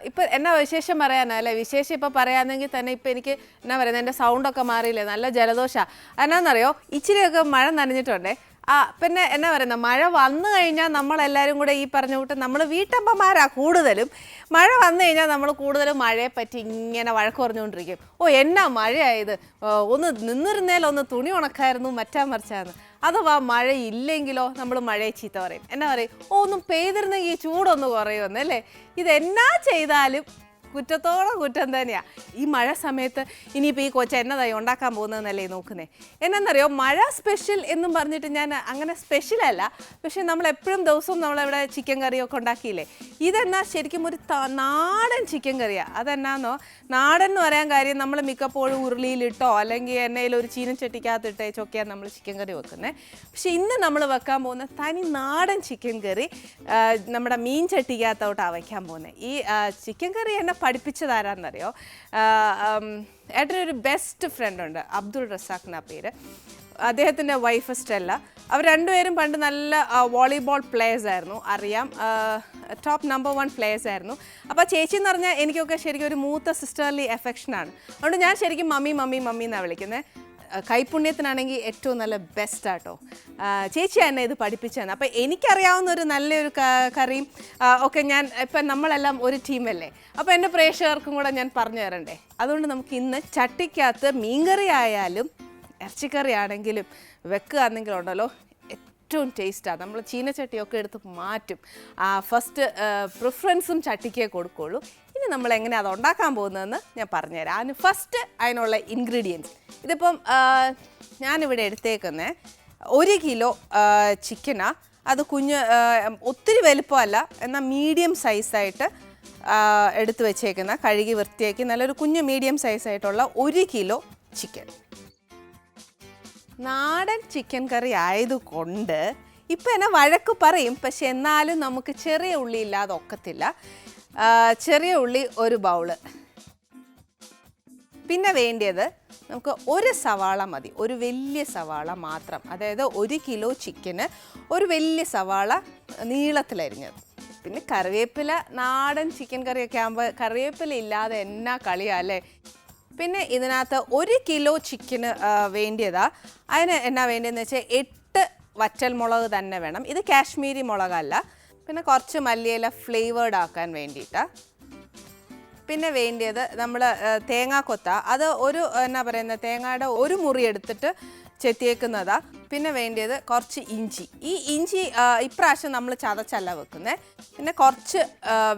ഇപ്പം എന്നാ വിശേഷം പറയാനാ അല്ലേ? വിശേഷം ഇപ്പം പറയാമെങ്കിൽ തന്നെ ഇപ്പം എനിക്ക് എന്നാ പറയുന്നത്, എൻ്റെ സൗണ്ടൊക്കെ മാറിയില്ലേ, നല്ല ജലദോഷമാണ്. എന്നാന്നറിയോ, ഇച്ചിരിയൊക്കെ മഴ നനഞ്ഞിട്ടുണ്ടേ. പിന്നെ എന്നാ പറയുന്നത്, മഴ വന്നു കഴിഞ്ഞാൽ നമ്മളെല്ലാവരും കൂടെ ഈ പറഞ്ഞ കൂട്ട് നമ്മൾ വീട്ടമ്മമാരാണ് കൂടുതലും. മഴ വന്നു കഴിഞ്ഞാൽ നമ്മൾ കൂടുതലും മഴയെ പറ്റി ഇങ്ങനെ വഴക്ക് പറഞ്ഞുകൊണ്ടിരിക്കും. എന്നാ മഴയായത്, ഒന്ന് നിന്നിരുന്നേലൊന്ന് തുണി ഉണക്കായിരുന്നു, മറ്റാ മറിച്ചാന്ന്. അഥവാ മഴയില്ലെങ്കിലോ നമ്മൾ മഴയെ ചീത്ത പറയും. എന്നാ പറയും, ഒന്നും പെയ്തിരുന്നെങ്കിൽ ചൂടൊന്ന് കുറയുമെന്നല്ലേ. ഇതെന്നാ ചെയ്താലും കുറ്റത്തോടെ കുറ്റം തന്നെയാണ്. ഈ മഴ സമയത്ത് ഇനിയിപ്പോൾ ഈ കൊച്ച എന്നതായി ഉണ്ടാക്കാൻ പോകുന്നതെന്നല്ലേ നോക്കുന്നേ. എന്നാന്നറിയോ, മഴ സ്പെഷ്യൽ എന്നും പറഞ്ഞിട്ട് ഞാൻ അങ്ങനെ സ്പെഷ്യലല്ല, പക്ഷെ നമ്മളെപ്പോഴും ദിവസവും നമ്മളിവിടെ ചിക്കൻ കറിയൊക്കെ ഉണ്ടാക്കിയില്ലേ. ഇതെന്നാ ശരിക്കും ഒരു നാടൻ ചിക്കൻ കറിയാണ്. അതെന്നാന്നോ, നാടൻ എന്ന് പറയാൻ കാര്യം നമ്മൾ മിക്കപ്പോഴും ഉരുളിയിലിട്ടോ അല്ലെങ്കിൽ എണ്ണയിൽ ഒരു ചീനച്ചട്ടിക്കകത്തിട്ടേച്ചൊക്കെയാണ് നമ്മൾ ചിക്കൻ കറി വെക്കുന്നത്. പക്ഷെ ഇന്ന് നമ്മൾ വെക്കാൻ പോകുന്ന തനി നാടൻ ചിക്കൻ കറി നമ്മുടെ മീൻ ചട്ടിക്കകത്തോട്ടാണ് വയ്ക്കാൻ പോകുന്നത്. ഈ ചിക്കൻ കറി എന്നെ പഠിപ്പിച്ചതാരാന്നറിയോ, ഏട്ടനൊരു ബെസ്റ്റ് ഫ്രണ്ടുണ്ട്, അബ്ദുൾ റസാഖ് എന്ന പേര്. അദ്ദേഹത്തിൻ്റെ വൈഫ് സ്റ്റെല്ല. അവർ രണ്ടുപേരും പണ്ട് നല്ല വോളിബോൾ പ്ലേയേഴ്സ് ആയിരുന്നു, അറിയാം, ടോപ്പ് നമ്പർ 1 പ്ലേയേഴ്സ് ആയിരുന്നു. അപ്പോൾ ചേച്ചി എന്ന് പറഞ്ഞാൽ എനിക്കൊക്കെ ശരിക്കും ഒരു മൂത്ത സിസ്റ്റർലി എഫെക്ഷനാണ്. അതുകൊണ്ട് ഞാൻ ശരിക്കും മമ്മി മമ്മി മമ്മി എന്നാണ് വിളിക്കുന്നത്. കൈപുണ്യത്തിനാണെങ്കിൽ ഏറ്റവും നല്ല ബെസ്റ്റാട്ടോ. ചേച്ചി എന്നെ ഇത് പഠിപ്പിച്ചതെന്ന്. അപ്പോൾ എനിക്കറിയാവുന്ന ഒരു നല്ലൊരു കറിയും ഒക്കെ ഞാൻ ഇപ്പം നമ്മളെല്ലാം ഒരു ടീമല്ലേ, അപ്പോൾ എൻ്റെ പ്രേക്ഷകർക്കും കൂടെ ഞാൻ പറഞ്ഞു തരണ്ടേ. അതുകൊണ്ട് നമുക്ക് ഇന്ന് ചട്ടിക്കകത്ത് മീൻകറി ആയാലും ഇറച്ചിക്കറി ആണെങ്കിലും വെക്കുകയാണെങ്കിലും ഉണ്ടല്ലോ ഏറ്റവും ടേസ്റ്റാണ്. നമ്മൾ ചീനച്ചട്ടിയൊക്കെ എടുത്ത് മാറ്റും. ഫസ്റ്റ് പ്രിഫറൻസും ചട്ടിക്കേ കൊടുക്കുള്ളൂ. ഇനി നമ്മൾ എങ്ങനെയാണ് അത് ഉണ്ടാക്കാൻ പോകുന്നതെന്ന് ഞാൻ പറഞ്ഞുതരാം. അതിന് ഫസ്റ്റ് അതിനുള്ള ഇൻഗ്രീഡിയൻസ് ഇതിപ്പം ഞാനിവിടെ എടുത്തേക്കുന്നത് 1 കിലോ ചിക്കനാണ്. അത് ഒത്തിരി വലുപ്പമല്ല, എന്നാൽ മീഡിയം സൈസായിട്ട് എടുത്ത് വെച്ചേക്കുന്ന, കഴുകി വൃത്തിയാക്കി നല്ലൊരു കുഞ്ഞ് മീഡിയം സൈസായിട്ടുള്ള 1 കിലോ ചിക്കൻ. നാടൻ ചിക്കൻ കറി ആയതുകൊണ്ട് ഇപ്പം എന്നെ വഴക്ക് പറയും, പക്ഷെ എന്നാലും നമുക്ക് ചെറിയ ഉള്ളി ഇല്ലാതെ ഒക്കത്തില്ല. ചെറിയ ഉള്ളി 1 ബൗള്. പിന്നെ വേണ്ടിയത് നമുക്ക് 1 സവാള മതി, ഒരു വലിയ സവാള മാത്രം. അതായത് 1 കിലോ ചിക്കന് ഒരു വലിയ സവാള നീളത്തിലരിഞ്ഞത്. പിന്നെ കറിവേപ്പില, നാടൻ ചിക്കൻ കറിയൊക്കെ ആകുമ്പോൾ കറിവേപ്പില ഇല്ലാതെ എന്നാ കളിയാല്ലേ. പിന്നെ ഇതിനകത്ത് 1 കിലോ ചിക്കന് വേണ്ടിയതാ. അതിന് എന്നാ വേണ്ടിയെന്ന് വെച്ചാൽ 8 വറ്റൽ മുളക് തന്നെ വേണം. ഇത് കാശ്മീരി മുളകല്ല. പിന്നെ കുറച്ച് മല്ലിയില ഫ്ലേവേർഡ് ആക്കാൻ വേണ്ടിയിട്ടാണ്. പിന്നെ വേണ്ടിയത് നമ്മൾ തേങ്ങാക്കൊത്ത, അത് എന്നാ പറയുന്നത്, തേങ്ങയുടെ 1 മുറി എടുത്തിട്ട് ചെത്തിയേക്കുന്നതാണ്. പിന്നെ വേണ്ടിയത് കുറച്ച് ഇഞ്ചി. ഈ ഇഞ്ചി ഇപ്രാവശ്യം നമ്മൾ ചതച്ചല്ല വെക്കുന്നത്. പിന്നെ കുറച്ച്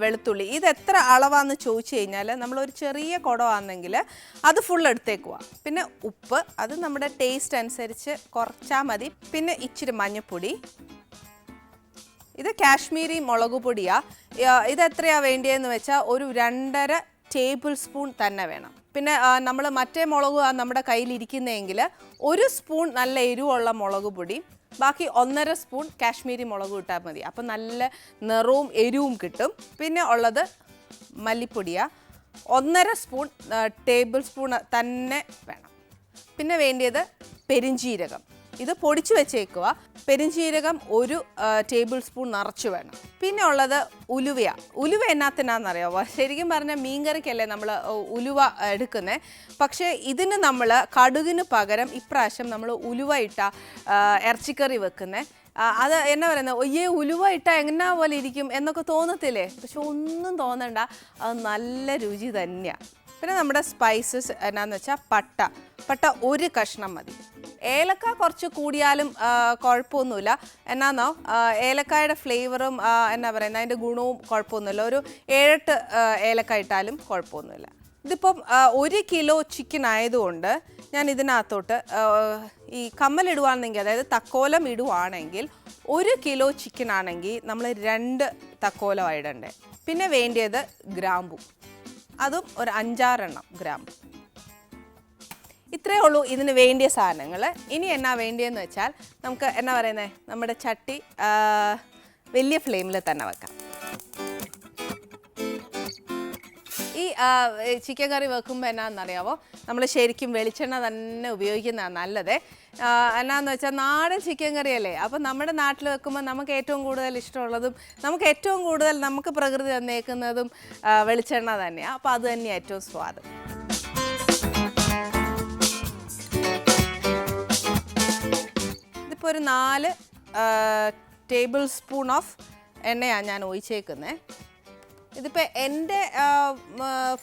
വെളുത്തുള്ളി. ഇത് എത്ര അളവാണെന്ന് ചോദിച്ചു കഴിഞ്ഞാൽ നമ്മളൊരു ചെറിയ കുടമാണെങ്കിൽ അത് ഫുൾ എടുത്തേക്കുക. പിന്നെ ഉപ്പ്, അത് നമ്മുടെ ടേസ്റ്റ് അനുസരിച്ച് കുറച്ചാൽ മതി. പിന്നെ ഇച്ചിരി മഞ്ഞൾപ്പൊടി. ഇത് കാശ്മീരി മുളക് പൊടിയാണ്. ഇത് എത്രയാണ് വേണ്ടിയതെന്ന് വെച്ചാൽ ഒരു 2.5 ടേബിൾ സ്പൂൺ തന്നെ വേണം. പിന്നെ നമ്മൾ മറ്റേ മുളക് നമ്മുടെ കയ്യിലിരിക്കുന്നതെങ്കിൽ 1 സ്പൂൺ നല്ല എരിവുള്ള മുളക് പൊടി, ബാക്കി 1.5 സ്പൂൺ കാശ്മീരി മുളക് ഇട്ടാൽ മതി. അപ്പം നല്ല നിറവും എരിവും കിട്ടും. പിന്നെ ഉള്ളത് മല്ലിപ്പൊടിയാണ്, 1.5 സ്പൂൺ ടേബിൾ സ്പൂൺ തന്നെ വേണം. പിന്നെ വേണ്ടിയത് പെരിഞ്ജീരകം, ഇത് പൊടിച്ചു വെച്ചേക്കുക. പെരിഞ്ജീരകം 1 ടേബിൾ സ്പൂൺ നിറച്ച് വേണം. പിന്നെ ഉള്ളത് ഉലുവയാണ്. ഉലുവ എന്നാത്തിനാണെന്നറിയാമോ? ശരിക്കും പറഞ്ഞാൽ മീൻകറിക്കല്ലേ നമ്മൾ ഉലുവ എടുക്കുന്നത്. പക്ഷേ ഇതിന് നമ്മൾ കടുകിന് പകരം ഇപ്രാവശ്യം നമ്മൾ ഉലുവ ഇട്ട ഇറച്ചിക്കറി വെക്കുന്നത്. അത് എന്നാ പറയുന്നത്, ഉലുവ ഇട്ടാൽ എങ്ങനാ പോലെ ഇരിക്കും എന്നൊക്കെ തോന്നത്തില്ലേ? പക്ഷെ ഒന്നും തോന്നണ്ട, അത് നല്ല രുചി തന്നെയാണ്. പിന്നെ നമ്മുടെ സ്പൈസസ് എന്നാന്ന് വെച്ചാൽ പട്ട 1 കഷ്ണം മതി. ഏലക്ക കുറച്ച് കൂടിയാലും കുഴപ്പമൊന്നുമില്ല. എന്നാന്നോ, ഏലക്കായുടെ ഫ്ലേവറും എന്നാ പറയുന്നത് അതിൻ്റെ ഗുണവും കുഴപ്പമൊന്നുമില്ല. ഒരു 7-8 ഏലക്ക ഇട്ടാലും കുഴപ്പമൊന്നുമില്ല. ഇതിപ്പം 1 കിലോ ചിക്കൻ ആയതുകൊണ്ട് ഞാൻ ഇതിനകത്തോട്ട് ഈ കമ്മലിടുവാണെങ്കിൽ, അതായത് തക്കോലം ഇടുവാണെങ്കിൽ 1 കിലോ ചിക്കൻ ആണെങ്കിൽ നമ്മൾ 2 തക്കോലം ഇടണ്ടേ. പിന്നെ വേണ്ടിയത് ഗ്രാമ്പു, അതും ഒരു 5-6 എണ്ണം ഗ്രാമ്പു. ഇത്രയേ ഉള്ളൂ ഇതിന് വേണ്ടിയ സാധനങ്ങൾ. ഇനി എന്നാ വേണ്ടിയെന്ന് വെച്ചാൽ നമുക്ക് എന്നാ പറയുന്നത്, നമ്മുടെ ചട്ടി വലിയ ഫ്ലെയിമിൽ തന്നെ വെക്കാം. ഈ ചിക്കൻ കറി വെക്കുമ്പോൾ എന്നാണെന്നറിയാവോ, നമ്മൾ ശരിക്കും വെളിച്ചെണ്ണ തന്നെ ഉപയോഗിക്കുന്നതാണ് നല്ലത്. എന്നാന്ന് വെച്ചാൽ നാടൻ ചിക്കൻ കറിയല്ലേ, അപ്പം നമ്മുടെ നാട്ടിൽ വെക്കുമ്പോൾ നമുക്ക് ഏറ്റവും കൂടുതൽ ഇഷ്ടമുള്ളതും നമുക്ക് ഏറ്റവും കൂടുതൽ നമുക്ക് പ്രകൃതി തന്നേക്കുന്നതും വെളിച്ചെണ്ണ തന്നെയാണ്. അപ്പോൾ അത് തന്നെയാണ് ഏറ്റവും സ്വാദ്. ഇതിപ്പോൾ ഒരു 4 ടേബിൾ സ്പൂൺ ഓഫ് എണ്ണയാണ് ഞാൻ ഒഴിച്ചേക്കുന്നത്. ഇതിപ്പോൾ എൻ്റെ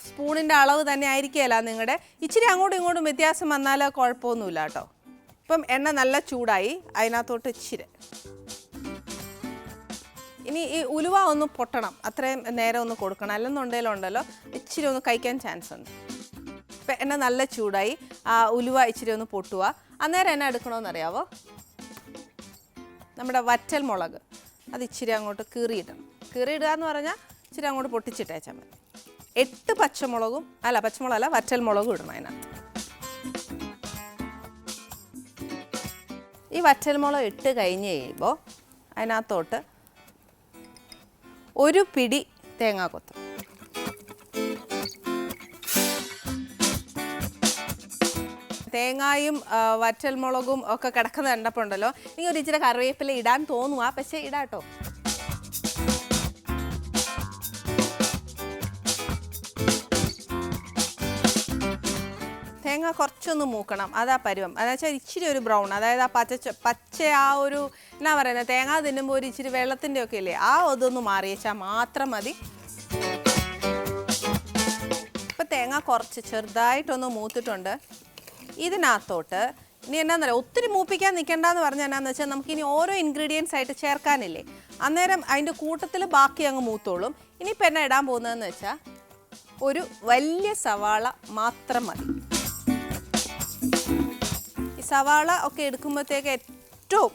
സ്പൂണിൻ്റെ അളവ് തന്നെ ആയിരിക്കുകയല്ല നിങ്ങളുടെ, ഇച്ചിരി അങ്ങോട്ടും ഇങ്ങോട്ടും വ്യത്യാസം വന്നാൽ കുഴപ്പമൊന്നുമില്ല കേട്ടോ. ഇപ്പം എണ്ണ നല്ല ചൂടായി, അതിനകത്തോട്ട് ഇച്ചിരി ഇനി ഈ ഉലുവ ഒന്ന് പൊട്ടണം, അത്രയും നേരം ഒന്ന് കൊടുക്കണം, അല്ലെന്നുണ്ടെങ്കിലുണ്ടല്ലോ ഇച്ചിരി ഒന്ന് കഴിക്കാൻ ചാൻസ് ഉണ്ട്. ഇപ്പം എണ്ണ നല്ല ചൂടായി, ഉലുവ ഇച്ചിരി ഒന്ന് പൊട്ടുക. അന്നേരം എണ്ണ എടുക്കണമെന്നറിയാവോ, നമ്മുടെ വറ്റൽ മുളക് അത് ഇച്ചിരി അങ്ങോട്ട് കീറിയിടണം. കീറിയിടുക എന്ന് പറഞ്ഞാൽ ഇച്ചിരി അങ്ങോട്ട് പൊട്ടിച്ചിട്ടേച്ചാൽ മതി. 8 പച്ചമുളകല്ല വറ്റൽ മുളകും ഇടണം അതിനകത്ത്. ഈ വറ്റൽ മുളക് ഇട്ട് കഴിഞ്ഞ് കഴിയുമ്പോൾ അതിനകത്തോട്ട് ഒരു പിടി തേങ്ങാക്കൊത്ത്, തേങ്ങായും വറ്റൽ മുളകും ഒക്കെ കിടക്കുന്ന കണ്ടപ്പോൾ ഉണ്ടല്ലോ ഇനി ഒരു ഇച്ചിരി കറിവേപ്പില ഇടാൻ തോന്നുക, പക്ഷേ ഇടാട്ടോ. തേങ്ങ കുറച്ചൊന്ന് മൂക്കണം, അതാ പരുവം. അതെന്ന് വെച്ചാൽ ഇച്ചിരി ഒരു ബ്രൗൺ, അതായത് ആ പച്ച ആ ഒരു എന്നാ പറയുന്നത്, തേങ്ങ തിന്നുമ്പോൾ ഒരു ഇച്ചിരി വെള്ളത്തിൻ്റെ ഒക്കെ ഇല്ലേ, ആ അതൊന്ന് മാറിയേച്ചാൽ മാത്രം മതി. ഇപ്പം തേങ്ങ കുറച്ച് ചെറുതായിട്ടൊന്ന് മൂത്തിട്ടുണ്ട്. ഇതിനകത്തോട്ട് ഇനി എന്നാന്നറിയാം, ഒത്തിരി മൂപ്പിക്കാൻ നിൽക്കേണ്ടെന്ന് പറഞ്ഞാൽ എന്നാന്ന് വെച്ചാൽ നമുക്കിനി ഓരോ ഇൻഗ്രീഡിയൻസ് ആയിട്ട് ചേർക്കാനില്ലേ, അന്നേരം അതിൻ്റെ കൂട്ടത്തിൽ ബാക്കി അങ്ങ് മൂത്തോളും. ഇനിയിപ്പോൾ എന്നാ ഇടാൻ പോകുന്നതെന്ന് വെച്ചാൽ ഒരു വലിയ സവാള മാത്രം മതി. ഈ സവാള ഒക്കെ എടുക്കുമ്പോഴത്തേക്ക് ഏറ്റവും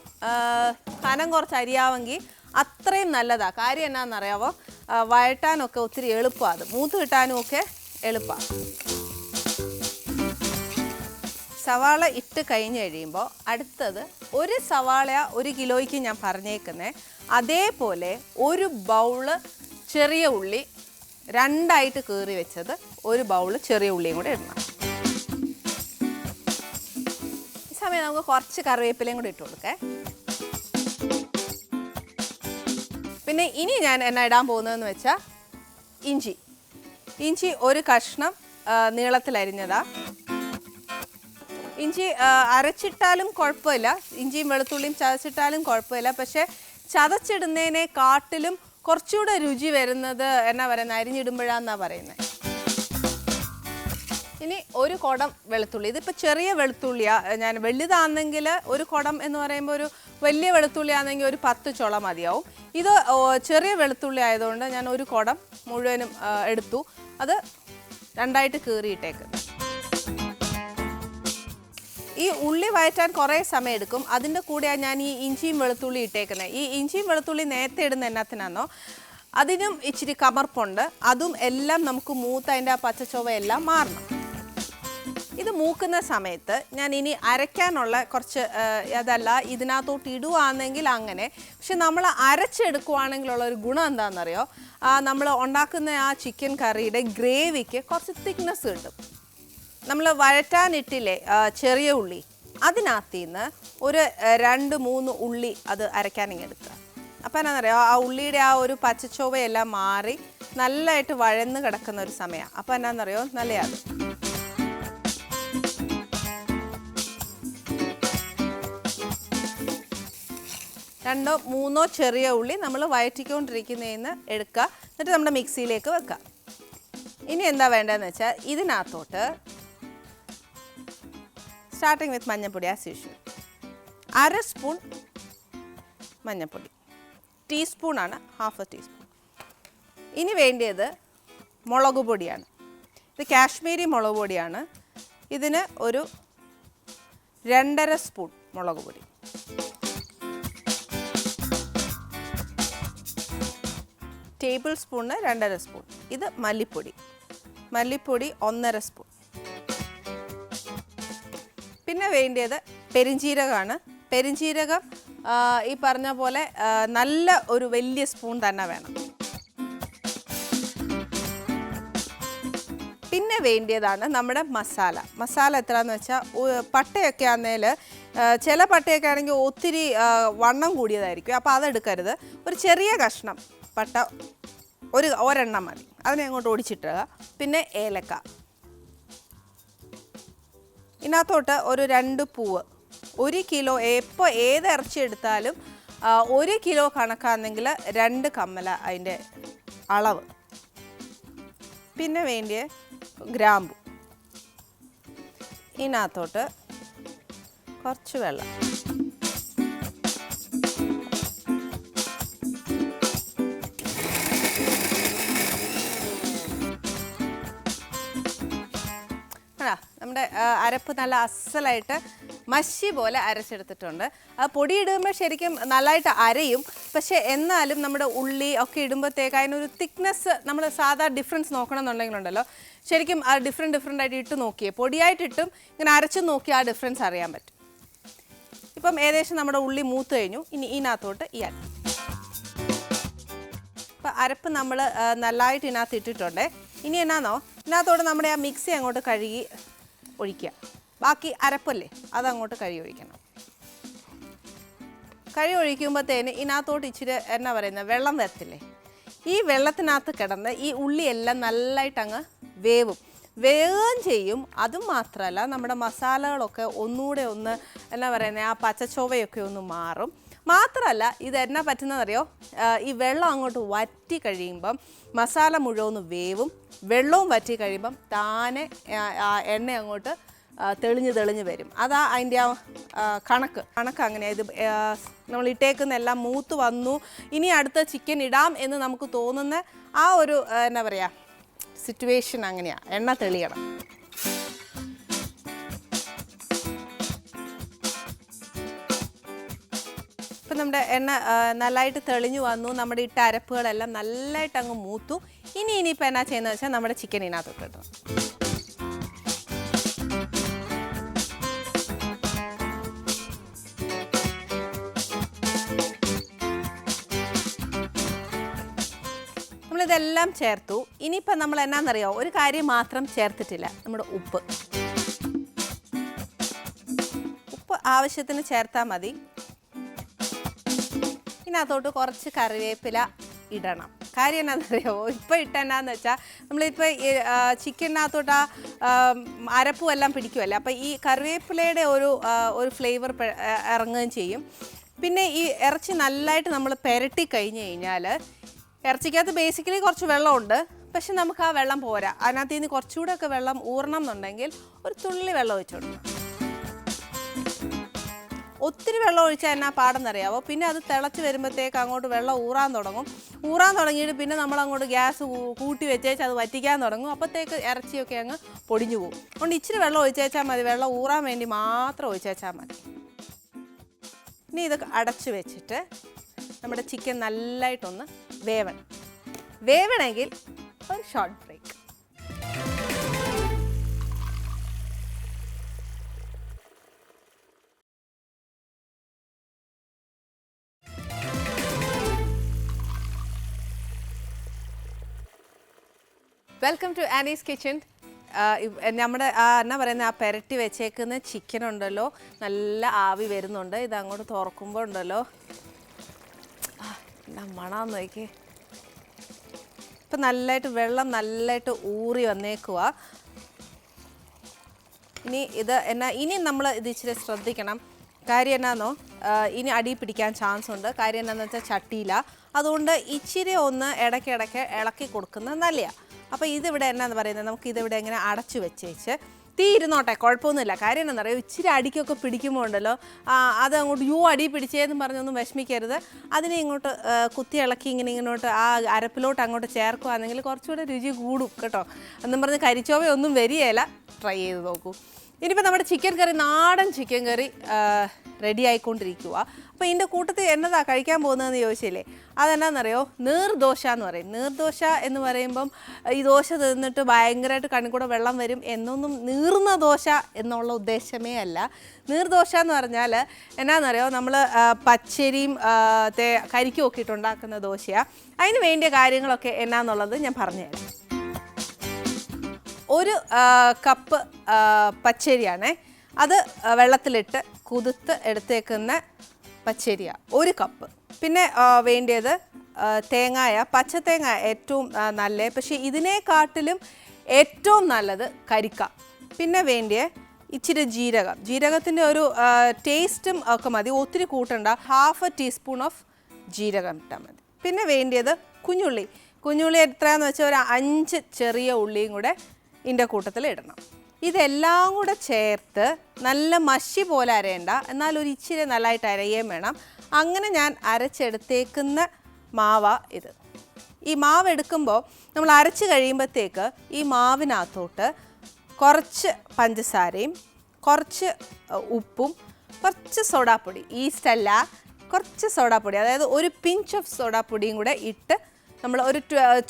കനം കുറച്ച് അരിയാവെങ്കിൽ അത്രയും നല്ലതാണ്. കാര്യം എന്നാണെന്നറിയാവോ, വഴറ്റാനൊക്കെ ഒത്തിരി എളുപ്പമാണ്, അത് മൂത്ത് കിട്ടാനും ഒക്കെ എളുപ്പമാണ്. സവാള ഇട്ട് കഴിഞ്ഞ് കഴിയുമ്പോൾ അടുത്തത് ഒരു സവാള 1 കിലോയ്ക്ക് ഞാൻ പറഞ്ഞേക്കുന്നത്, അതേപോലെ ഒരു ബൗള് ചെറിയ ഉള്ളി 2ആയിട്ട് കീറി വെച്ചത്, ഒരു ബൗള് ചെറിയ ഉള്ളിയും കൂടെ ഇടണം. ഈ സമയം നമുക്ക് കുറച്ച് കറിവേപ്പിലയും കൂടി ഇട്ട് കൊടുക്കേ. പിന്നെ ഇനി ഞാൻ എന്നാ ഇടാൻ പോകുന്നതെന്ന് വെച്ചാൽ ഇഞ്ചി ഒരു കഷ്ണം നീളത്തിലരിഞ്ഞതാ. ഇഞ്ചി അരച്ചിട്ടാലും കുഴപ്പമില്ല, ഇഞ്ചിയും വെളുത്തുള്ളിയും ചതച്ചിട്ടാലും കുഴപ്പമില്ല, പക്ഷേ ചതച്ചിടുന്നതിനെക്കാട്ടിലും കുറച്ചുകൂടെ രുചി വരുന്നത് എന്നാ പറയുന്നത്, അരിഞ്ഞിടുമ്പോഴാന്നാണ് പറയുന്നത്. ഇനി ഒരു കുടം വെളുത്തുള്ളി, ഇതിപ്പോൾ ചെറിയ വെളുത്തുള്ളിയാണ്, ഞാൻ വലുതാണെങ്കിൽ ഒരു കുടം എന്ന് പറയുമ്പോൾ ഒരു വലിയ വെളുത്തുള്ളി ആണെങ്കിൽ ഒരു 10 ചുള മതിയാവും. ഇത് ചെറിയ വെളുത്തുള്ളി ആയതുകൊണ്ട് ഞാൻ ഒരു കുടം മുഴുവനും എടുത്തു, അത് 2ആയിട്ട് കീറിയിട്ടേക്ക്. ഈ ഉള്ളി വഴറ്റാൻ കുറേ സമയം എടുക്കും, അതിൻ്റെ കൂടെയാണ് ഞാൻ ഈ ഇഞ്ചിയും വെളുത്തുള്ളി ഇട്ടേക്കുന്നത്. ഈ ഇഞ്ചിയും വെളുത്തുള്ളി നേരത്തെ ഇടുന്ന എന്നാത്തിനാണോ, അതിനും ഇച്ചിരി കമർപ്പുണ്ട്, അതും എല്ലാം നമുക്ക് മൂത്ത് അതിൻ്റെ ആ പച്ചച്ചൊവയെല്ലാം മാറണം. ഇത് മൂക്കുന്ന സമയത്ത് ഞാൻ ഇനി അരയ്ക്കാനുള്ള കുറച്ച് അതല്ല ഇതിനകത്തോട്ട് ഇടുകയാണെങ്കിൽ അങ്ങനെ, പക്ഷെ നമ്മൾ അരച്ചെടുക്കുകയാണെങ്കിലുള്ള ഒരു ഗുണം എന്താണെന്നറിയോ, നമ്മൾ ഉണ്ടാക്കുന്ന ആ ചിക്കൻ കറിയുടെ ഗ്രേവിക്ക് കുറച്ച് തിക്നെസ് കിട്ടും. നമ്മൾ വഴറ്റാനിട്ടില്ലേ ചെറിയ ഉള്ളി, അതിനകത്ത് നിന്ന് ഒരു 2-3 ഉള്ളി അത് അരയ്ക്കാനിങ്ങ് എടുക്കുക. അപ്പോൾ എന്നാണെന്നറിയോ, ആ ഉള്ളിയുടെ ആ ഒരു പച്ചച്ചൊവയെല്ലാം മാറി നല്ലതായിട്ട് വഴന്ന് കിടക്കുന്ന ഒരു സമയമാണ്. അപ്പോൾ എന്നാണെന്നറിയോ, നല്ലതാണ്. 2-3 ചെറിയ ഉള്ളി നമ്മൾ വഴറ്റിക്കൊണ്ടിരിക്കുന്നതിന് എടുക്കുക, എന്നിട്ട് നമ്മുടെ മിക്സിയിലേക്ക് വെക്കുക. ഇനി എന്താ വേണ്ടതെന്ന് വെച്ചാൽ ഇതിനകത്തോട്ട് സ്റ്റാർട്ടിങ് വിത്ത് മഞ്ഞൾപ്പൊടി ആസ് യൂഷ്വൽ, 1/2 സ്പൂൺ മഞ്ഞൾപ്പൊടി, ടീസ്പൂണാണ്, 1/2 ടീസ്പൂൺ. ഇനി വേണ്ടിയത് മുളക് പൊടിയാണ്. ഇത് കാശ്മീരി മുളക് പൊടിയാണ്. ഇതിന് ഒരു 2.5 സ്പൂൺ മുളക് പൊടി. ടേബിൾ സ്പൂണിന് 2.5 സ്പൂൺ. ഇത് മല്ലിപ്പൊടി, 1.5 സ്പൂൺ. പിന്നെ വേണ്ടിയത് പെരിഞ്ജീരകമാണ്. പെരിഞ്ജീരകം ഈ പറഞ്ഞ പോലെ നല്ല ഒരു വലിയ സ്പൂൺ തന്നെ വേണം. പിന്നെ വേണ്ടിയതാണ് നമ്മുടെ മസാല എത്രയാണെന്ന് വെച്ചാൽ പട്ടയൊക്കെ ആണെങ്കിൽ ചില പട്ടയൊക്കെ ആണെങ്കിൽ ഒത്തിരി വണ്ണം കൂടിയതായിരിക്കും, അപ്പോൾ അതെടുക്കരുത്. ഒരു ചെറിയ കഷ്ണം പട്ട ഒരെണ്ണം മതി, അതിനെ അങ്ങോട്ട് ഒടിച്ചിട്ടുക. പിന്നെ ഏലക്ക, ഇതിനകത്തോട്ട് ഒരു 2 പൂവ്. 1 കിലോ എപ്പോൾ ഏത് ഇറച്ചി എടുത്താലും 1 കിലോ കണക്കാണെങ്കിൽ 2 കമ്മല അതിൻ്റെ അളവ്. പിന്നെ വേണ്ടിയ ഗ്രാമ്പു, ഇതിനകത്തോട്ട് കുറച്ച് വെള്ളം. നമ്മുടെ അരപ്പ് നല്ല അസലായിട്ട് മഷി പോലെ അരച്ചെടുത്തിട്ടുണ്ട്. ആ പൊടി ഇടുമ്പോൾ ശരിക്കും നല്ലതായിട്ട് അരയും, പക്ഷേ എന്നാലും നമ്മുടെ ഉള്ളി ഒക്കെ ഇടുമ്പോഴത്തേക്ക് അതിനൊരു തിക്നെസ് നമ്മൾ സാധാ ഡിഫറൻസ് നോക്കണം എന്നുണ്ടെങ്കിലുണ്ടല്ലോ, ശരിക്കും ആ ഡിഫറെൻ്റ് ആയിട്ട് ഇട്ട് നോക്കിയേ, പൊടിയായിട്ടിട്ടും ഇങ്ങനെ അരച്ച് നോക്കി ആ ഡിഫറൻസ് അറിയാൻ പറ്റും. ഇപ്പം ഏകദേശം നമ്മുടെ ഉള്ളി മൂത്ത് കഴിഞ്ഞു. ഇനി ഇതിനകത്തോട്ട് അപ്പം അരപ്പ് നമ്മൾ നല്ലതായിട്ട് ഇതിനകത്ത് ഇട്ടിട്ടുണ്ട്. ഇനി എന്നാന്നോ ഇതിനകത്തോട്ട് നമ്മുടെ ആ മിക്സി അങ്ങോട്ട് കഴുകി ഒഴിക്കുക. ബാക്കി അരപ്പല്ലേ അതങ്ങോട്ട് കഴുകി ഒഴിക്കണം. കഴുകി ഒഴിക്കുമ്പോഴത്തേന് ഇതിനകത്തോട്ട് ഇച്ചിരി എന്നാ പറയുന്നത് വെള്ളം വരത്തില്ലേ, ഈ വെള്ളത്തിനകത്ത് കിടന്ന് ഈ ഉള്ളിയെല്ലാം നല്ലതായിട്ട് അങ്ങ് വേവുകയും ചെയ്യും. അതും മാത്രമല്ല നമ്മുടെ മസാലകളൊക്കെ ഒന്നുകൂടെ എന്നാ പറയുന്നത് ആ പച്ചച്ചൊവയൊക്കെ ഒന്ന് മാറും. മാത്രമല്ല ഇത് എന്നാ പറ്റുന്നതറിയോ, ഈ വെള്ളം അങ്ങോട്ട് വറ്റി കഴിയുമ്പം മസാല മുഴുവൻ വേവും. വെള്ളവും വറ്റി കഴിയുമ്പം താനെ എണ്ണ അങ്ങോട്ട് തെളിഞ്ഞ് വരും. അതാ അതിൻ്റെ ആ കണക്ക് അങ്ങനെയാണ്. ഇത് നമ്മൾ ഇട്ടേക്കുന്ന എല്ലാം മൂത്ത് വന്നു, ഇനി അടുത്ത ചിക്കൻ ഇടാം എന്ന് നമുക്ക് തോന്നുന്ന ആ ഒരു എന്നാ പറയുക സിറ്റുവേഷൻ അങ്ങനെയാണ്. എണ്ണ തെളിയണം. ഇപ്പം നമ്മുടെ എണ്ണ നല്ലതായിട്ട് തെളിഞ്ഞു വന്നു, നമ്മുടെ ഇട്ട അരപ്പുകളെല്ലാം നല്ലതായിട്ട് അങ്ങ് മൂത്തു. ഇനിയിപ്പോൾ എന്നാ ചെയ്യുന്നത് വെച്ചാൽ നമ്മുടെ ചിക്കൻ ഇതിനകത്തോട്ട് ഇടണം. നമ്മളിതെല്ലാം ചേർത്തു. ഇനിയിപ്പം നമ്മൾ എന്നാന്നറിയോ, ഒരു കാര്യം മാത്രം ചേർത്തിട്ടില്ല, നമ്മുടെ ഉപ്പ് ആവശ്യത്തിന് ചേർത്താൽ മതി. ഇതിനകത്തോട്ട് കുറച്ച് കറിവേപ്പില ഇടണം. കാര്യം എന്നാന്നറിയോ, ഇപ്പോൾ ഇട്ടെന്നാന്ന് വെച്ചാൽ നമ്മളിപ്പോൾ ചിക്കനകത്തോട്ട് ആ അരപ്പും എല്ലാം പിടിക്കുമല്ലോ, അപ്പോൾ ഈ കറിവേപ്പിലയുടെ ഒരു ഫ്ലേവർ ഇറങ്ങുകയും ചെയ്യും. പിന്നെ ഈ ഇറച്ചി നല്ലതായിട്ട് നമ്മൾ പുരട്ടി കഴിഞ്ഞ് കഴിഞ്ഞാൽ ഇറച്ചിക്കകത്ത് ബേസിക്കലി കുറച്ച് വെള്ളമുണ്ട്, പക്ഷെ നമുക്ക് ആ വെള്ളം പോരാ. അതിനകത്ത് നിന്ന് കുറച്ചുകൂടെ ഒക്കെ വെള്ളം ഊറണം എന്നുണ്ടെങ്കിൽ ഒരു തുള്ളി വെള്ളം ഒഴിച്ചു കൊടുക്കണം. ഒത്തിരി വെള്ളം ഒഴിച്ചാൽ എന്നാ പാടെന്നറിയാവോ, പിന്നെ അത് തിളച്ച് വരുമ്പോഴത്തേക്ക് അങ്ങോട്ട് വെള്ളം ഊറാൻ തുടങ്ങിയിട്ട് പിന്നെ നമ്മളങ്ങോട്ട് ഗ്യാസ് കൂട്ടി വെച്ചേച്ച് അത് വറ്റിക്കാൻ തുടങ്ങും. അപ്പോഴത്തേക്ക് ഇറച്ചിയൊക്കെ അങ്ങ് പൊടിഞ്ഞു പോകും. അതുകൊണ്ട് ഇച്ചിരി വെള്ളം ഒഴിച്ചേച്ചാൽ മതി, വെള്ളം ഊറാൻ വേണ്ടി മാത്രം ഒഴിച്ചേച്ചാൽ മതി. ഇനി ഇത് അടച്ചു വെച്ചിട്ട് നമ്മുടെ ചിക്കൻ നല്ലതായിട്ടൊന്ന് വേവണമെങ്കിൽ ഒരു short break. Welcome to Annie's kitchen. നമ്മുടെ എന്നാ പറയുന്നത് ആ പുരട്ടി വെച്ചേക്കുന്ന ചിക്കൻ ഉണ്ടല്ലോ, നല്ല ആവി വരുന്നുണ്ട്. ഇത് അങ്ങോട്ട് തുറക്കുമ്പോൾ ഉണ്ടല്ലോ എന്നാ മണം നോക്കി. ഇപ്പം നല്ലതായിട്ട് വെള്ളം നല്ലതായിട്ട് ഊറി വന്നേക്കുക. ഇനി നമ്മൾ ഇത് ഇച്ചിരി ശ്രദ്ധിക്കണം. കാര്യം എന്നാന്നോ, ഇനി അടി പിടിക്കാൻ ചാൻസ് ഉണ്ട്. കാര്യം എന്നാന്ന് വെച്ചാൽ ചട്ടിയില്ല, അതുകൊണ്ട് ഇച്ചിരി ഒന്ന് ഇടയ്ക്കിടയ്ക്ക് ഇളക്കി കൊടുക്കുന്നത് നല്ലതാണ്. അപ്പോൾ ഇതിവിടെ എന്നാന്ന് പറയുന്നത്, നമുക്ക് ഇതിവിടെ ഇങ്ങനെ അടച്ചു വെച്ചേച്ച് തീ ഇരുന്നോട്ടെ, കുഴപ്പമൊന്നുമില്ല. കാര്യം എന്താണെന്ന് അറിയാം, ഇച്ചിരി അടിക്കൊക്കെ പിടിക്കുമ്പോൾ ഉണ്ടല്ലോ അത് അങ്ങോട്ട് അടി പിടിച്ചേന്ന് പറഞ്ഞൊന്നും വിഷമിക്കരുത്. അതിനെ ഇങ്ങോട്ട് കുത്തി ഇളക്കി ഇങ്ങോട്ട് ആ അരപ്പിലോട്ട് അങ്ങോട്ട് ചേർക്കുകയാണെങ്കിൽ കുറച്ചുകൂടെ രുചി കൂടും കേട്ടോ. എന്നും പറഞ്ഞ് കരിച്ചോവയൊന്നും വരികയില്ല. ട്രൈ ചെയ്ത് നോക്കൂ. ഇനിയിപ്പോൾ നമ്മുടെ ചിക്കൻ കറി, നാടൻ ചിക്കൻ കറി റെഡി ആയിക്കൊണ്ടിരിക്കുക. അപ്പോൾ ഇതിൻ്റെ കൂട്ടത്തിൽ എന്നതാ കഴിക്കാൻ പോകുന്നതെന്ന് ചോദിച്ചില്ലേ, അതെന്നാണെന്നറിയോ, നീർദോശ എന്ന് പറയും. നീർദോശ എന്ന് പറയുമ്പം ഈ ദോശ തിന്നിട്ട് ഭയങ്കരമായിട്ട് കണ്ണിക്കൂടെ വെള്ളം വരും എന്നൊന്നും, നീർന്ന ദോശ എന്നുള്ള ഉദ്ദേശമേ അല്ല. നീർദോശ എന്ന് പറഞ്ഞാൽ എന്നാണെന്നറിയോ, നമ്മൾ പച്ചരിയും കരിക്കും ഒക്കെ ഇട്ടുണ്ടാക്കുന്ന ദോശയാണ്. അതിന് വേണ്ടിയ കാര്യങ്ങളൊക്കെ എന്നാന്നുള്ളത് ഞാൻ പറഞ്ഞുതരാം. ഒരു കപ്പ് പച്ചരിയാണേ, അത് വെള്ളത്തിലിട്ട് കുതിർത്ത് എടുത്തേക്കുന്ന പച്ചരിയാണ് 1 കപ്പ്. പിന്നെ വേണ്ടിയത് തേങ്ങായ, പച്ചത്തേങ്ങ ഏറ്റവും നല്ല, പക്ഷേ ഇതിനെക്കാട്ടിലും ഏറ്റവും നല്ലത് കരിക്ക. പിന്നെ വേണ്ടിയ ഇച്ചിരി ജീരകം, ജീരകത്തിൻ്റെ ഒരു ടേസ്റ്റും ഒക്കെ മതി, ഒത്തിരി കൂട്ടണ്ട. 1/2 ടീസ്പൂൺ ഓഫ് ജീരകം ഇട്ടാൽ മതി. പിന്നെ വേണ്ടിയത് കുഞ്ഞുള്ളി. കുഞ്ഞുള്ളി എത്രയാണെന്ന് വെച്ചാൽ ഒരു 5 ചെറിയ ഉള്ളിയും കൂടെ ഇതിൻ്റെ കൂട്ടത്തിൽ ഇടണം. ഇതെല്ലാം കൂടെ ചേർത്ത് നല്ല മഷി പോലെ അരയണ്ട, എന്നാൽ ഒരു ഇച്ചിരി നല്ലതായിട്ട് അരയുകയും വേണം. അങ്ങനെ ഞാൻ അരച്ചെടുത്തേക്കുന്ന മാവ ഇത്. ഈ മാവ് എടുക്കുമ്പോൾ നമ്മൾ അരച്ച് കഴിയുമ്പോഴത്തേക്ക് ഈ മാവിനകത്തോട്ട് കുറച്ച് പഞ്ചസാരയും കുറച്ച് ഉപ്പും കുറച്ച് സോഡാപ്പൊടി, ഈസ്റ്റല്ല കുറച്ച് സോഡാപ്പൊടി, അതായത് ഒരു പിഞ്ച് ഓഫ് സോഡാപ്പൊടിയും കൂടെ ഇട്ട് നമ്മൾ ഒരു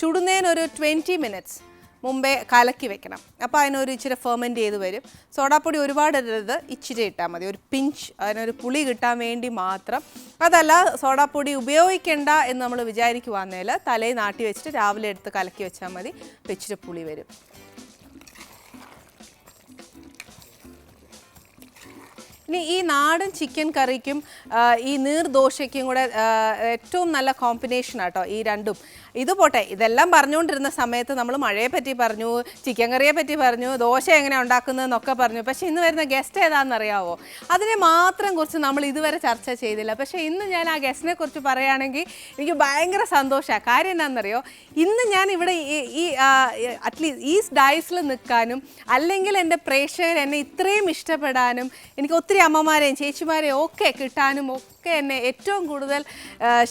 ചുടുന്നതിനൊരു 20 മിനിറ്റ്സ് മുമ്പേ കലക്കി വെക്കണം. അപ്പോൾ അതിനൊരു ഇച്ചിരി ഫെർമെൻറ്റ് ചെയ്ത് വരും. സോഡാപ്പൊടി ഒരുപാട് ഇടരുത്, ഇച്ചിരി ഇട്ടാൽ മതി, ഒരു പിഞ്ച്, അതിനൊരു പുളി കിട്ടാൻ വേണ്ടി മാത്രം. അതല്ല സോഡാപ്പൊടി ഉപയോഗിക്കേണ്ട എന്ന് നമ്മൾ വിചാരിക്കുവാന്നേൽ തലയിൽ നാട്ടി വെച്ചിട്ട് രാവിലെ എടുത്ത് കലക്കി വെച്ചാൽ മതി, ഇച്ചിരി പുളി വരും. ഇനി ഈ നാടൻ ചിക്കൻ കറിക്കും ഈ നീർദോശയ്ക്കും കൂടെ ഏറ്റവും നല്ല കോമ്പിനേഷൻ ആട്ടോ ഈ രണ്ടും. ഇത് പോട്ടെ, ഇതെല്ലാം പറഞ്ഞുകൊണ്ടിരുന്ന സമയത്ത് നമ്മൾ മഴയെ പറ്റി പറഞ്ഞു, ചിക്കൻ കറിയെ പറ്റി പറഞ്ഞു, ദോശ എങ്ങനെ ഉണ്ടാക്കുന്നതെന്നൊക്കെ പറഞ്ഞു. പക്ഷേ ഇന്ന് വരുന്ന ഗസ്റ്റ് ഏതാണെന്നറിയാവോ? അതിനെ മാത്രം കുറിച്ച് നമ്മൾ ഇതുവരെ ചർച്ച ചെയ്തില്ല. പക്ഷേ ഇന്ന് ഞാൻ ആ ഗസ്റ്റിനെ കുറിച്ച് പറയുകയാണെങ്കിൽ എനിക്ക് ഭയങ്കര സന്തോഷമാണ്. കാര്യം എന്താണെന്നറിയോ, ഇന്ന് ഞാൻ ഇവിടെ ഈ അറ്റ്ലീസ്റ്റ് ഈ ഡയസിൽ നിൽക്കാനും അല്ലെങ്കിൽ എൻ്റെ പ്രേക്ഷകർ എന്നെ ഇത്രയും ഇഷ്ടപ്പെടാനും എനിക്ക് ഒത്തിരി അമ്മമാരെയും ചേച്ചിമാരെയും ഒക്കെ കിട്ടാനും ഒക്കെ എന്നെ ഏറ്റവും കൂടുതൽ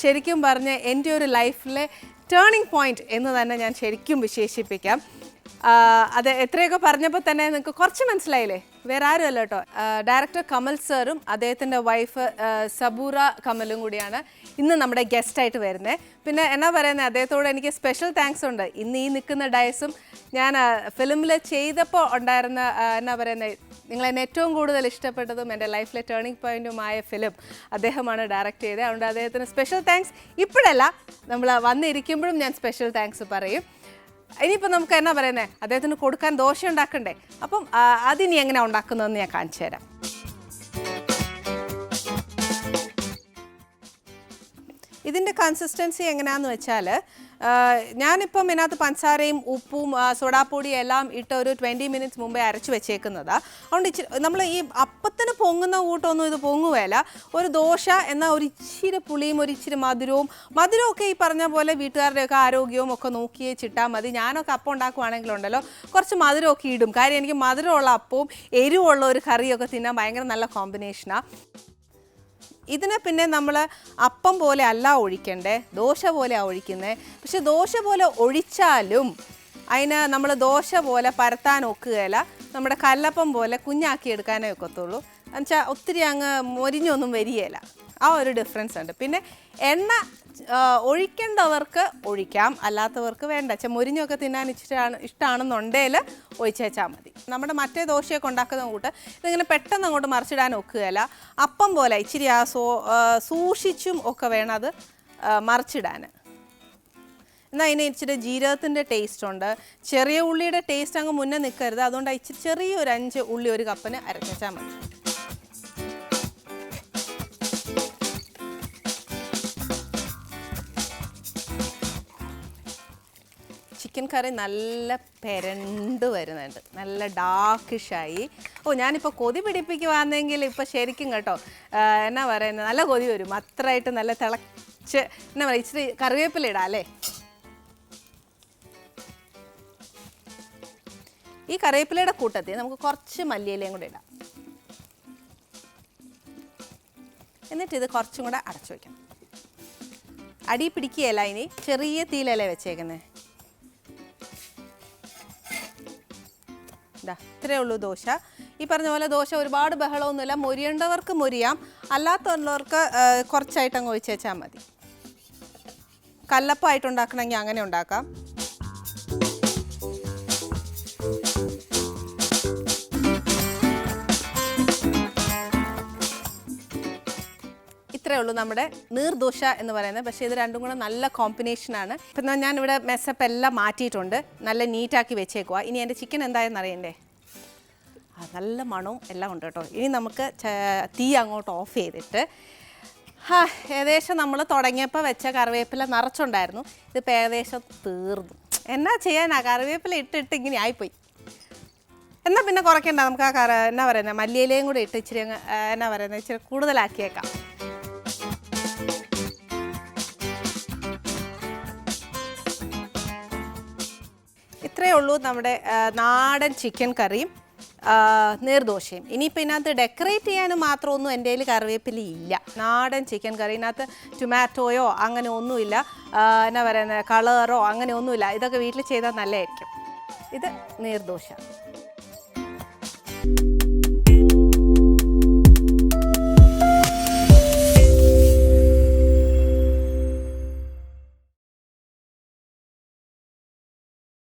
ശരിക്കും പറഞ്ഞ് എൻ്റെ ഒരു ലൈഫിലെ ടേണിംഗ് പോയിന്റ് എന്ന് തന്നെ ഞാൻ ശരിക്കും വിശേഷിപ്പിക്കാം. അത് എത്രയൊക്കെ പറഞ്ഞപ്പോൾ തന്നെ നിങ്ങൾക്ക് കുറച്ച് മനസ്സിലായില്ലേ? വേറെ ആരുമല്ല കേട്ടോ, ഡയറക്ടർ കമൽ സാറും അദ്ദേഹത്തിൻ്റെ വൈഫ് സബൂറ കമലും കൂടിയാണ് ഇന്ന് നമ്മുടെ ഗസ്റ്റായിട്ട് വരുന്നത്. പിന്നെ എന്നാ പറയുന്നത്, അദ്ദേഹത്തോട് എനിക്ക് സ്പെഷ്യൽ താങ്ക്സ് ഉണ്ട്. ഇന്ന് ഈ നിൽക്കുന്ന ഡയസും ഞാൻ ഫിലിമിൽ ചെയ്തപ്പോൾ ഉണ്ടായിരുന്ന എന്നാ പറയുന്നത്, നിങ്ങളെന്നെ ഏറ്റവും കൂടുതൽ ഇഷ്ടപ്പെട്ടതും എൻ്റെ ലൈഫിലെ ടേണിംഗ് പോയിൻറ്റുമായ ഫിലിം അദ്ദേഹമാണ് ഡയറക്റ്റ് ചെയ്തത്. അതുകൊണ്ട് അദ്ദേഹത്തിന് സ്പെഷ്യൽ താങ്ക്സ്. ഇപ്പോഴല്ല, നമ്മൾ വന്നിരിക്കുമ്പോഴും ഞാൻ സ്പെഷ്യൽ താങ്ക്സ് പറയും. ഇനിയിപ്പോൾ നമുക്ക് എന്നാ പറയുന്നത്, അദ്ദേഹത്തിന് കൊടുക്കാൻ ദോശ ഉണ്ടാക്കണ്ടേ? അപ്പം അതിനി എങ്ങനെ ഉണ്ടാക്കുന്നതെന്ന് ഞാൻ കാണിച്ചു തരാം. ഇതിൻ്റെ കൺസിസ്റ്റൻസി എങ്ങനെയാണെന്ന് വെച്ചാൽ, ഞാനിപ്പം ഇതിനകത്ത് പഞ്ചസാരയും ഉപ്പും സോഡാപ്പൊടിയും എല്ലാം ഇട്ട് ഒരു 20 മിനിറ്റ്സ് മുമ്പേ അരച്ച് വെച്ചേക്കുന്നതാണ്. അതുകൊണ്ട് ഇച്ചിരി നമ്മൾ ഈ അപ്പത്തിന് പൊങ്ങുന്ന കൂട്ടമൊന്നും ഇത് പൊങ്ങുകയില്ല. ഒരു ദോശ എന്നാൽ ഒരു ഇച്ചിരി പുളിയും ഒരു ഇച്ചിരി മധുരമൊക്കെ ഈ പറഞ്ഞ പോലെ വീട്ടുകാരുടെയൊക്കെ ആരോഗ്യവും ഒക്കെ നോക്കി ചിട്ടാൽ മതി. ഞാനൊക്കെ അപ്പം ഉണ്ടാക്കുവാണെങ്കിലുണ്ടല്ലോ കുറച്ച് മധുരമൊക്കെ ഇടും. കാര്യം എനിക്ക് മധുരമുള്ള അപ്പവും എരിവുള്ള ഒരു കറിയൊക്കെ തിന്നാൻ ഭയങ്കര നല്ല കോമ്പിനേഷനാണ്. ഇതിനെ പിന്നെ നമ്മൾ അപ്പം പോലെ അല്ല ഒഴിക്കണ്ടേ, ദോശ പോലെയാണ് ഒഴിക്കുന്നത്. പക്ഷെ ദോശ പോലെ ഒഴിച്ചാലും അതിന് നമ്മൾ ദോശ പോലെ പരത്താൻ ഒക്കുകയില്ല. നമ്മുടെ കല്ലപ്പം പോലെ കുഞ്ഞാക്കി എടുക്കാനേ ഒക്കത്തുള്ളൂ. എന്നുവെച്ചാൽ ഒത്തിരി അങ്ങ് മൊരിഞ്ഞൊന്നും വരികയില്ല. ആ ഒരു ഡിഫറൻസ് ഉണ്ട്. പിന്നെ എണ്ണ ഒഴിക്കേണ്ടവർക്ക് ഒഴിക്കാം, അല്ലാത്തവർക്ക് വേണ്ട. മൊരിഞ്ഞൊക്കെ തിന്നാൻ ഇഷ്ടമാണെന്നുണ്ടെങ്കിൽ ഒഴിച്ചേച്ചാൽ മതി. നമ്മുടെ മറ്റേ ദോശയൊക്കെ ഉണ്ടാക്കുന്ന കൂട്ട് ഇതിങ്ങനെ പെട്ടെന്ന് അങ്ങോട്ട് മറിച്ചിടാൻ ഒക്കുകയില്ല. അപ്പം പോലെ ഇച്ചിരി സൂക്ഷിച്ചും ഒക്കെ വേണം അത് മറിച്ചിടാൻ. എന്നാൽ അതിന് ഇച്ചിരി ജീരകത്തിൻ്റെ ടേസ്റ്റ് ഉണ്ട്. ചെറിയ ഉള്ളിയുടെ ടേസ്റ്റ് അങ്ങ് മുന്നേ നിൽക്കരുത്. അതുകൊണ്ട് ഇച്ചിരി ചെറിയൊരു 5 ഉള്ളി ഒരു കപ്പിന് അരച്ചാൽ മതി. ചിക്കൻ കറി നല്ല പെരണ്ട് വരുന്നുണ്ട്, നല്ല ഡാർക്കിഷായി. ഞാനിപ്പോൾ കൊതി പിടിപ്പിക്കുവാണെങ്കിൽ ഇപ്പോൾ ശരിക്കും കേട്ടോ എന്നാ പറയുന്നത്, നല്ല കൊതി വരും. അത്രയായിട്ട് നല്ല തിളച്ച് എന്നാ പറയുക, ഇച്ചിരി കറിവേപ്പില ഇടാം അല്ലേ? ഈ കറിവേപ്പിലയുടെ കൂട്ടത്തിൽ നമുക്ക് കുറച്ച് മല്ലിയിലയും കൂടെ ഇടാം. എന്നിട്ട് ഇത് കുറച്ചും കൂടെ അടച്ചു വയ്ക്കണം. അടി പിടിക്കുകയല്ല, ഇനി ചെറിയ തീയിലല്ലേ വെച്ചേക്കുന്നത്. ഇത്രയേ ഉള്ളൂ ദോശ. ഈ പറഞ്ഞ പോലെ ദോശ ഒരുപാട് ബഹളമൊന്നുമില്ല. മൊരിയേണ്ടവർക്ക് മൊരിയാം, അല്ലാത്തവർക്ക് കുറച്ചായിട്ട് അങ്ങ് ഒഴിച്ച് വെച്ചാൽ മതി. കല്ലപ്പമായിട്ട് ഉണ്ടാക്കണമെങ്കിൽ അങ്ങനെ ഉണ്ടാക്കാം. ഇത്ര ഇത്രയേ ഉള്ളൂ നമ്മുടെ നീർദോശ എന്ന് പറയുന്നത്. പക്ഷേ ഇത് രണ്ടും കൂടെ നല്ല കോമ്പിനേഷനാണ്. ഇപ്പം ഞാനിവിടെ മെസ്സപ്പ് എല്ലാം മാറ്റിയിട്ടുണ്ട്, നല്ല നീറ്റാക്കി വെച്ചേക്കുക. ഇനി എൻ്റെ ചിക്കൻ എന്തായെന്ന് അറിയണ്ടേ? നല്ല മണവും എല്ലാം ഉണ്ട് കേട്ടോ. ഇനി നമുക്ക് തീ അങ്ങോട്ട് ഓഫ് ചെയ്തിട്ട് ഏകദേശം നമ്മൾ തുടങ്ങിയപ്പോൾ വെച്ച കറിവേപ്പില നിറച്ചുണ്ടായിരുന്നു. ഇതിപ്പോൾ ഏകദേശം തീർന്നു. എന്നാ ചെയ്യാനാ, കറിവേപ്പില ഇട്ടിട്ട് ഇങ്ങനെ ആയിപ്പോയി. എന്നാൽ പിന്നെ കുറയ്ക്കണ്ട, നമുക്ക് ആ എന്നാ പറയുന്നത് മല്ലിയിലയും കൂടെ ഇട്ട് ഇച്ചിരി എന്നാ പറയുന്നത് ഇച്ചിരി കൂടുതലാക്കിയേക്കാം. ഇത്രയേ ഉള്ളൂ നമ്മുടെ നാടൻ ചിക്കൻ കറിയും നീർദോശയും. ഇനിയിപ്പോൾ ഇതിനകത്ത് ഡെക്കറേറ്റ് ചെയ്യാനും മാത്രമൊന്നും എൻ്റെ കയ്യിൽ കറിവേപ്പില ഇല്ല. നാടൻ ചിക്കൻ കറി, ഇതിനകത്ത് ടൊമാറ്റോയോ അങ്ങനെ ഒന്നുമില്ല, എന്നാ പറയുന്നത് കളറോ അങ്ങനെ ഒന്നുമില്ല. ഇതൊക്കെ വീട്ടിൽ ചെയ്താൽ നല്ലതായിരിക്കും. ഇത് നീർദോശ.